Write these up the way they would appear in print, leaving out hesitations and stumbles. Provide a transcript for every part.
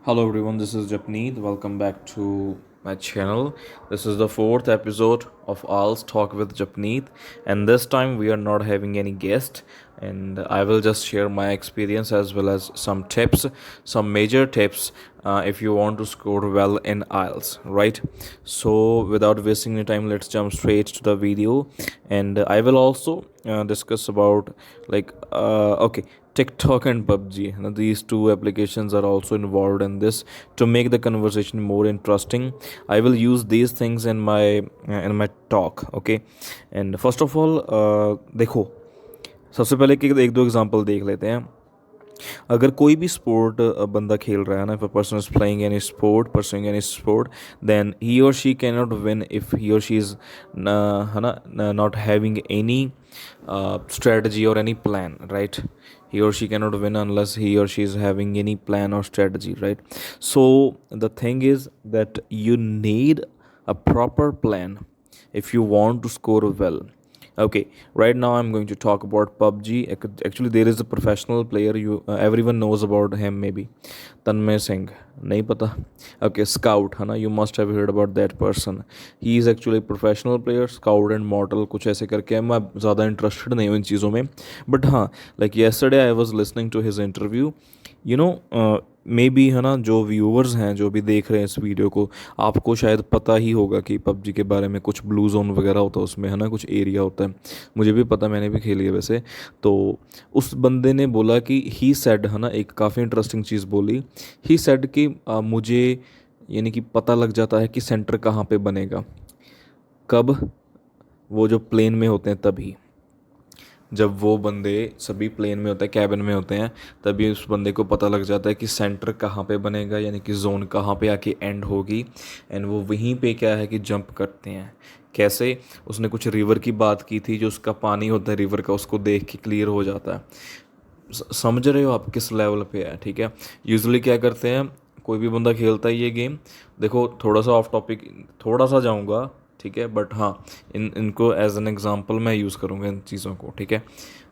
Hello everyone, this is Japneet. Welcome back to my channel. This is the fourth episode of IELTS Talk with Japneet, and this time we are not having any guest, and I will just share my experience as well as some tips, some major tips if you want to score well in IELTS, right? So without wasting any time, let's jump straight to the video, and I will also discuss about okay, TikTok and PUBG. Now, these two applications are also involved in this to make the conversation more interesting. I will use these things in my talk. Okay, and first of all, देखो सबसे पहले कि एक दो example देख लेते हैं. अगर कोई भी स्पोर्ट बंदा खेल रहा है ना, if a person is playing any sport pursuing any sport, then he और she can not win if he और शी इज़ है ना not having any strategy or any plan, right? He or she cannot win unless he or she is having any plan or strategy, right? So the thing is that you need a proper plan if you want to score well. Okay, right now I'm going to talk about PUBG. Actually, there is a professional player. Everyone knows about him, maybe Tanmay Singh. नहीं पता. Okay, Scout है ना. You must have heard about that person. He is actually a professional player, Scout and Mortal कुछ ऐसे करके है. मैं ज़्यादा इंटरेस्टेड नहीं हूँ इन चीज़ों में. But हाँ, like yesterday I was listening to his interview. You know, may be है ना, जो व्यूअर्स हैं जो भी देख रहे हैं इस वीडियो को, आपको शायद पता ही होगा कि पबजी के बारे में कुछ ब्लू जोन वगैरह होता है उसमें, है ना, कुछ एरिया होता है. मुझे भी पता, मैंने भी खेली है वैसे. तो उस बंदे ने बोला कि ही सेड, है ना, एक काफ़ी इंटरेस्टिंग चीज़ बोली. ही सेड कि मुझे यानी कि पता लग जाता है कि सेंटर कहाँ पे बनेगा. कब? वो जो प्लेन में होते हैं तभी. जब वो बंदे सभी प्लेन में होते हैं, कैबिन में होते हैं, तभी उस बंदे को पता लग जाता है कि सेंटर कहाँ पे बनेगा, यानी कि जोन कहाँ पे आके एंड होगी. एंड वो वहीं पे क्या है कि जंप करते हैं. कैसे? उसने कुछ रिवर की बात की थी, जो उसका पानी होता है रिवर का, उसको देख के क्लियर हो जाता है. समझ रहे हो आप किस लेवल पे है? ठीक है. यूजुअली क्या करते हैं, कोई भी बंदा खेलता है ये गेम. देखो, थोड़ा सा ऑफ टॉपिक, थोड़ा सा जाऊंगा, ठीक है, बट हाँ, इनको एज एन एग्जांपल मैं यूज़ करूँगा इन चीज़ों को, ठीक है,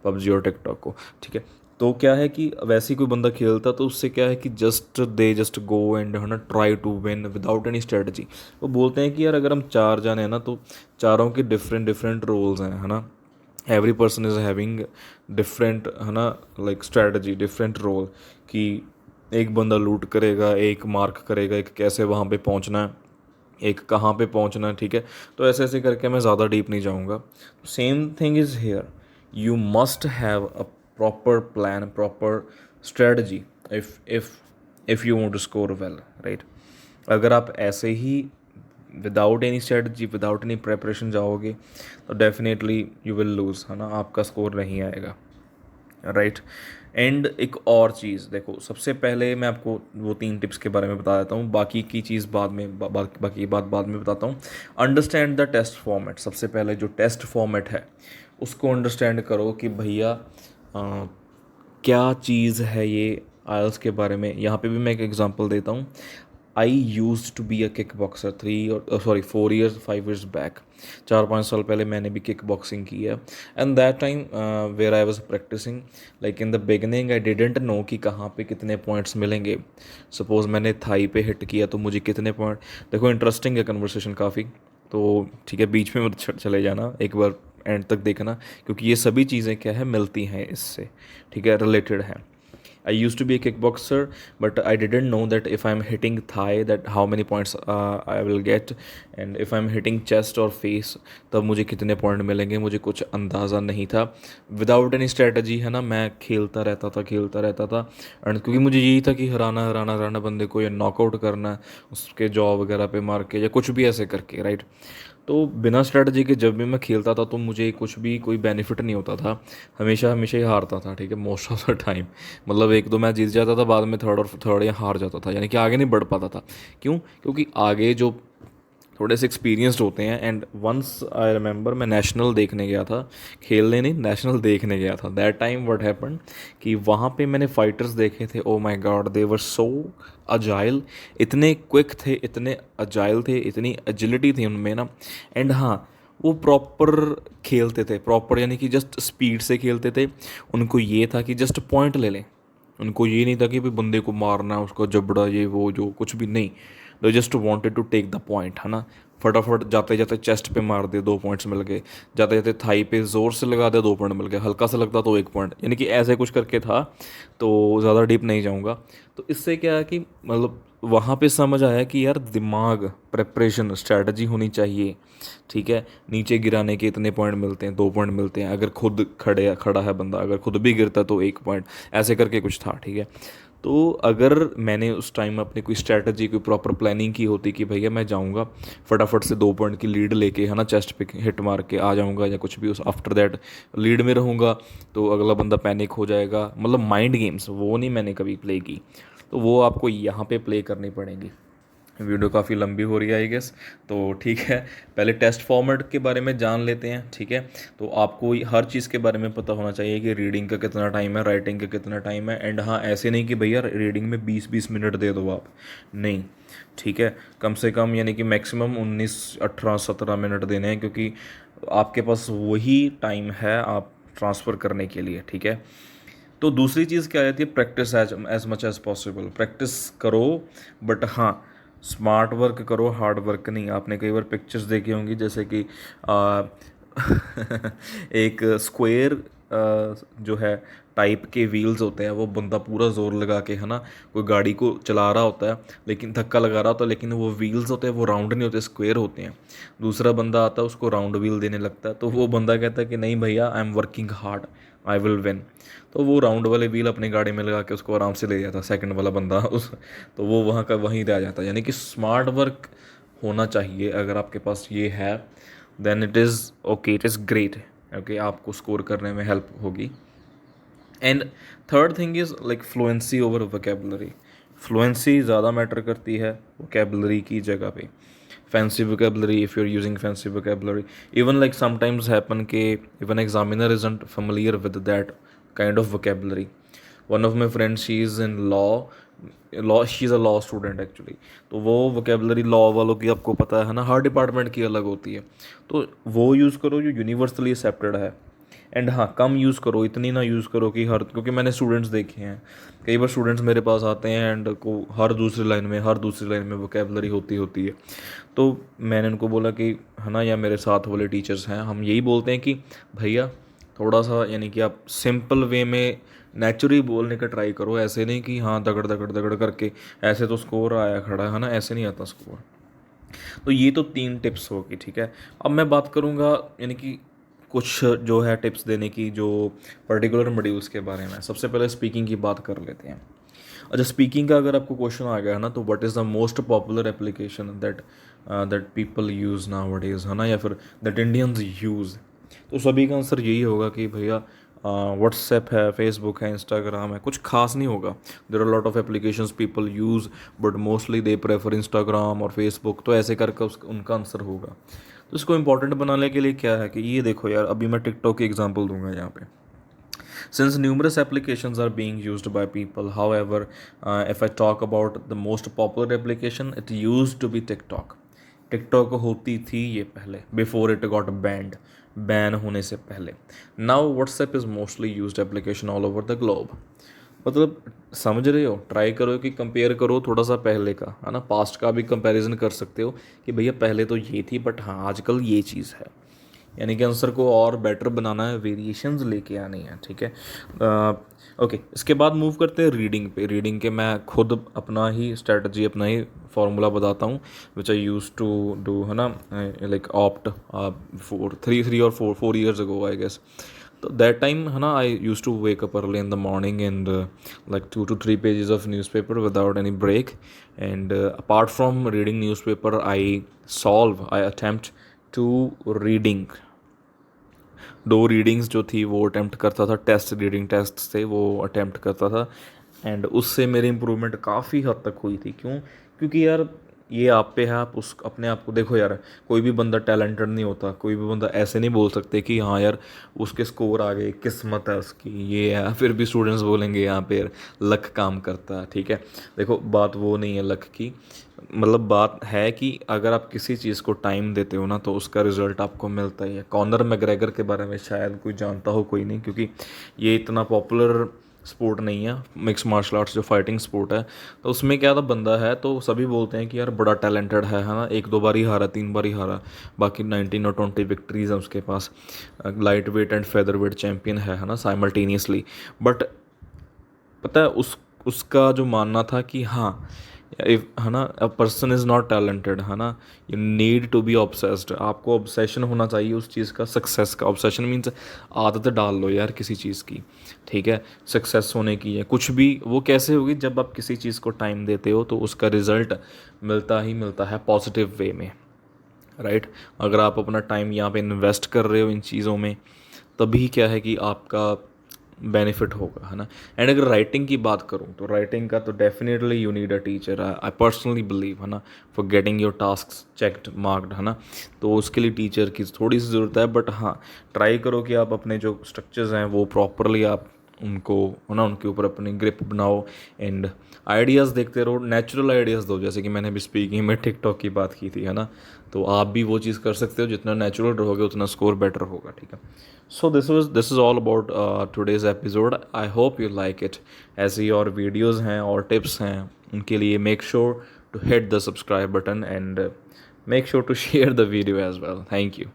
पबजी और टिकटॉक को, ठीक है. तो क्या है कि वैसे ही कोई बंदा खेलता तो उससे क्या है कि जस्ट गो एंड, है ना, try to win without any strategy. वो बोलते हैं कि यार अगर हम चार जाने हैं ना, तो चारों के डिफरेंट डिफरेंट रोल्स हैं, है ना. Every person is having different, है ना, लाइक स्ट्रेटजी, डिफरेंट रोल. कि एक बंदा लूट करेगा, एक मार्क करेगा, एक कैसे वहाँ पे पहुँचना है, एक कहाँ पे पहुँचना है, ठीक है. तो ऐसे ऐसे करके मैं ज़्यादा डीप नहीं जाऊँगा. Same thing is here. You must have a proper plan, proper strategy if you want to score well, right. अगर आप ऐसे ही without any strategy, without any preparation जाओगे तो डेफिनेटली यू विल लूज़, है ना, आपका स्कोर नहीं आएगा, राइट. एंड एक और चीज़ देखो, सबसे पहले मैं आपको वो 3 टिप्स के बारे में बता देता हूँ, बाकी की चीज़ बाद में, बाकी बात बाद में बताता हूँ. Understand the test format. सबसे पहले जो टेस्ट फॉर्मेट है उसको अंडरस्टैंड करो कि भैया क्या चीज़ है ये आयल्स के बारे में. यहाँ पे भी मैं एक एग्जांपल देता हूँ. I used to be a kick boxer 4 years 5 years back. 4-5 साल पहले मैंने भी किक बॉक्सिंग की है. And that time where I was practising, like in the beginning I didn't know कि कहाँ पे कितने पॉइंट्स मिलेंगे. सपोज़ मैंने थाई पे हिट किया तो मुझे कितने पॉइंट. देखो, इंटरेस्टिंग है कन्वर्सेशन काफ़ी, तो ठीक है, बीच में मत चले जाना, एक बार एंड तक देखना, क्योंकि ये सभी चीज़ें क्या है, मिलती हैं इससे, ठीक है, रिलेटेड हैं. I used to be a kickboxer, but I didn't know that if I'm hitting thigh, that how many points I will get, and if I'm hitting chest or face, तब मुझे कितने पॉइंट मिलेंगे, मुझे कुछ अंदाज़ा नहीं था. विदाउट एनी स्ट्रेटजी, है ना, मैं खेलता रहता था. एंड क्योंकि मुझे यही था कि हराना बंदे को, या नॉकआउट करना है उसके जॉ वगैरह पे मार के, या कुछ भी ऐसे करके, राइट. तो बिना स्ट्रेटजी के जब भी मैं खेलता था तो मुझे कुछ भी कोई बेनिफिट नहीं होता था. हमेशा हमेशा ही हारता था, ठीक है, मोस्ट ऑफ द टाइम. मतलब 1-2 मैच जीत जाता था, बाद में थर्ड या हार जाता था, यानी कि आगे नहीं बढ़ पाता था. क्यों? क्योंकि आगे जो थोड़े से एक्सपीरियंस्ड होते हैं. एंड वंस आई रिमेंबर, मैं नेशनल देखने गया था, खेलने नहीं, नेशनल देखने गया था. दैट टाइम व्हाट हैपन कि वहाँ पे मैंने फाइटर्स देखे थे. Oh my God, they were so agile. इतने क्विक थे, इतने अजाइल थे, इतनी एजिलिटी थी उनमें ना. एंड हाँ, वो प्रॉपर खेलते थे, प्रॉपर यानी कि जस्ट स्पीड से खेलते थे. उनको ये था कि जस्ट पॉइंट ले लें, उनको ये नहीं था कि भाई बंदे को मारना है, उसका जबड़ा ये वो जो कुछ भी नहीं। They just wanted to take the point, है ना। फटाफट जाते जाते चेस्ट पे मार दे, 2 पॉइंट्स मिल गए। जाते जाते थाई पे ज़ोर से लगा दे, 2 पॉइंट मिल गए। हल्का सा लगता तो 1 पॉइंट, यानी कि ऐसे कुछ करके था। तो ज़्यादा डीप नहीं जाऊँगा। तो इससे क्या है कि मतलब वहाँ पे समझ आया कि यार दिमाग, प्रेपरेशन, स्ट्रैटेजी होनी चाहिए। ठीक है, नीचे गिराने के इतने पॉइंट मिलते हैं, 2 पॉइंट मिलते हैं। अगर खुद खड़ा है बंदा, अगर खुद भी गिरता तो 1 पॉइंट, ऐसे करके कुछ था। ठीक है, तो अगर मैंने उस टाइम अपनी कोई स्ट्रैटेजी, कोई प्रॉपर प्लानिंग की होती कि भैया मैं जाऊंगा फटाफट से 2 पॉइंट की लीड लेके, है ना, चेस्ट पे हिट मार के आ जाऊंगा या कुछ भी, उस आफ्टर दैट लीड में रहूंगा, तो अगला बंदा पैनिक हो जाएगा। मतलब माइंड गेम्स वो नहीं मैंने कभी प्ले की, तो वो आपको यहाँ पे प्ले करनी पड़ेंगी। वीडियो काफ़ी लंबी हो रही है आई गेस, तो ठीक है। पहले टेस्ट फॉर्मेट के बारे में जान लेते हैं। ठीक है, तो आपको हर चीज़ के बारे में पता होना चाहिए कि रीडिंग का कितना टाइम है, राइटिंग का कितना टाइम है। एंड हाँ, ऐसे नहीं कि भैया रीडिंग में 20-20 मिनट दे दो आप, नहीं। ठीक है, कम से कम यानी कि मैक्सिमम 19-18-17 मिनट देने हैं, क्योंकि आपके पास वही टाइम है आप ट्रांसफ़र करने के लिए। ठीक है, तो दूसरी चीज़ क्या रहती है, practice as much as possible. Practice करो, बट हाँ, स्मार्ट वर्क करो, हार्ड वर्क नहीं। आपने कई बार पिक्चर्स देखी होंगी, जैसे कि आ, एक स्क्वायर जो है टाइप के व्हील्स होते हैं, वो बंदा पूरा जोर लगा के, है ना, कोई गाड़ी को चला रहा होता है, लेकिन धक्का लगा रहा होता है, लेकिन वो व्हील्स होते हैं वो राउंड नहीं होते, स्क्वायर होते हैं। दूसरा बंदा आता है, उसको राउंड व्हील देने लगता है, तो वो बंदा कहता है कि नहीं भैया, I am working hard, I will win. तो वो राउंड वाले व्हील अपनी गाड़ी में लगा के उसको आराम से ले जाता सेकंड वाला बंदा उस, तो वो वहाँ का वहीं रह जाता। यानी कि स्मार्ट वर्क होना चाहिए। अगर आपके पास ये है, then it is okay, it is great. Okay, आपको स्कोर करने में हेल्प होगी। And third thing is like fluency over vocabulary. Fluency ज़्यादा मैटर करती है वोकेबलरी की जगह पे। Fancy vocabulary, if you are using fancy vocabulary, even like sometimes happen के even examiner isn't familiar with that kind of vocabulary. One of my friends, she is in law, she is a law student actually. तो वो vocabulary law वालों की आपको पता है ना, हर department की अलग होती है। तो वो यूज़ करो जो यूनिवर्सली एक्सेप्टेड है। एंड हाँ, कम यूज़ करो, इतनी ना यूज़ करो कि हर, क्योंकि मैंने स्टूडेंट्स देखे हैं, कई बार स्टूडेंट्स मेरे पास आते हैं एंड को हर दूसरी लाइन में वोकेबलरी होती है। तो मैंने उनको बोला कि, है ना, या मेरे साथ वाले टीचर्स हैं, हम यही बोलते हैं कि भैया थोड़ा सा यानी कि आप सिंपल वे में नेचुरली बोलने का ट्राई करो। ऐसे नहीं कि हाँ दगड़ दगड़ दगड़ करके, ऐसे तो स्कोर आया खड़ा है ना, ऐसे नहीं आता स्कोर। तो ये तो 3 टिप्स होगी। ठीक है, अब मैं बात करूँगा यानी कि कुछ जो है टिप्स देने की, जो पर्टिकुलर मॉड्यूल्स के बारे में। सबसे पहले स्पीकिंग की बात कर लेते हैं। अच्छा, स्पीकिंग का अगर आपको क्वेश्चन आ गया है ना, तो what is the most popular application that that people use now days, है ना, या फिर दैट इंडियंस यूज़। तो सभी का आंसर यही होगा कि भैया व्हाट्सएप है, फेसबुक है, इंस्टाग्राम है। कुछ खास नहीं होगा। There are lot of applications people use, but mostly they prefer Instagram और फेसबुक। तो ऐसे करके उनका आंसर होगा। तो इसको इंपॉर्टेंट बनाने के लिए क्या है कि ये देखो यार, अभी मैं टिकटॉक की एग्जांपल दूंगा यहाँ पे। Since numerous applications are being used by people, however, if I talk about the most popular application, it used to be TikTok. TikTok होती थी ये पहले, before it got banned, ban होने से पहले। Now WhatsApp is mostly used application all over the globe. मतलब समझ रहे हो, ट्राई करो कि कंपेयर करो थोड़ा सा पहले का, है ना, पास्ट का भी कंपैरिजन कर सकते हो कि भैया पहले तो ये थी, बट हाँ आजकल ये चीज़ है। यानी कि आंसर को और बेटर बनाना है, वेरिएशंस लेके आनी है। ठीक है, ओके, इसके बाद मूव करते हैं रीडिंग पे। रीडिंग के मैं खुद अपना ही स्ट्रेटजी, अपना ही फार्मूला बताता हूँ, which I used to do, है ना, like opt 4 years ago I guess. तो दैट टाइम, है ना, I used to wake up early in the morning and like 2 to 3 pages of newspaper without any break. And apart from reading newspaper, I attempt to reading 2 readings जो थी वो attempt करता था, test reading test से वो attempt करता था। And उससे मेरी इम्प्रूवमेंट काफ़ी हद तक हुई थी। क्यों? क्योंकि यार ये आप पे है, आप उस अपने आप को देखो यार। कोई भी बंदा टैलेंटेड नहीं होता, कोई भी बंदा ऐसे नहीं बोल सकते कि हाँ यार उसके स्कोर आ गए, किस्मत है उसकी, ये है। फिर भी स्टूडेंट्स बोलेंगे यहाँ पे लक काम करता है। ठीक है, देखो बात वो नहीं है लक की, मतलब बात है कि अगर आप किसी चीज़ को टाइम देते हो ना, तो उसका रिजल्ट आपको मिलता ही है। कॉनर मैग्रेगर के बारे में शायद कोई जानता हो, कोई नहीं, क्योंकि ये इतना पॉपुलर स्पोर्ट नहीं है, मिक्स मार्शल आर्ट्स जो फाइटिंग स्पोर्ट है। तो उसमें क्या था, बंदा है तो सभी बोलते हैं कि यार बड़ा टैलेंटेड है ना, एक दो बार ही हारा, तीन बार ही हारा, बाकी 19 और 20 विक्ट्रीज हैं उसके पास, lightweight and featherweight champion है ना, साइमल्टेनियसली। बट पता है उसका जो मानना था कि हाँ, इफ है ना, a person is not talented, है ना, you need to be obsessed, आपको ऑब्सेशन होना चाहिए उस चीज़ का, सक्सेस का। ऑब्सेशन मीन्स आदत डाल लो यार किसी चीज़ की, ठीक है, सक्सेस होने की है कुछ भी। वो कैसे होगी, जब आप किसी चीज़ को टाइम देते हो तो उसका रिजल्ट मिलता ही मिलता है पॉजिटिव वे में, राइट। अगर आप अपना टाइम यहाँ पे इन्वेस्ट कर रहे हो इन चीज़ों में, तभी क्या है कि आपका बेनिफिट होगा, है ना। एंड अगर राइटिंग की बात करूँ तो राइटिंग का तो definitely you need a teacher, I personally believe, है ना, for getting your task checked marked, है ना। तो उसके लिए टीचर की थोड़ी सी ज़रूरत है, बट हाँ, ट्राई करो कि आप अपने जो स्ट्रक्चर्स हैं वो प्रॉपरली आप उनको, है ना, उनके ऊपर अपनी ग्रिप बनाओ। एंड आइडियाज़ देखते रहो, नेचुरल आइडियाज़ दो, जैसे कि मैंने अभी स्पीकिंग में टिकटॉक की बात की थी, है ना। तो आप भी वो चीज़ कर सकते हो, जितना नेचुरल रहोगे उतना स्कोर बेटर होगा, ठीक है। So this is all about today's episode, I hope you like it. ऐसे ही और वीडियोज़ हैं और टिप्स हैं, उनके लिए make sure to hit the subscribe button and make sure to share the video as well. Thank you.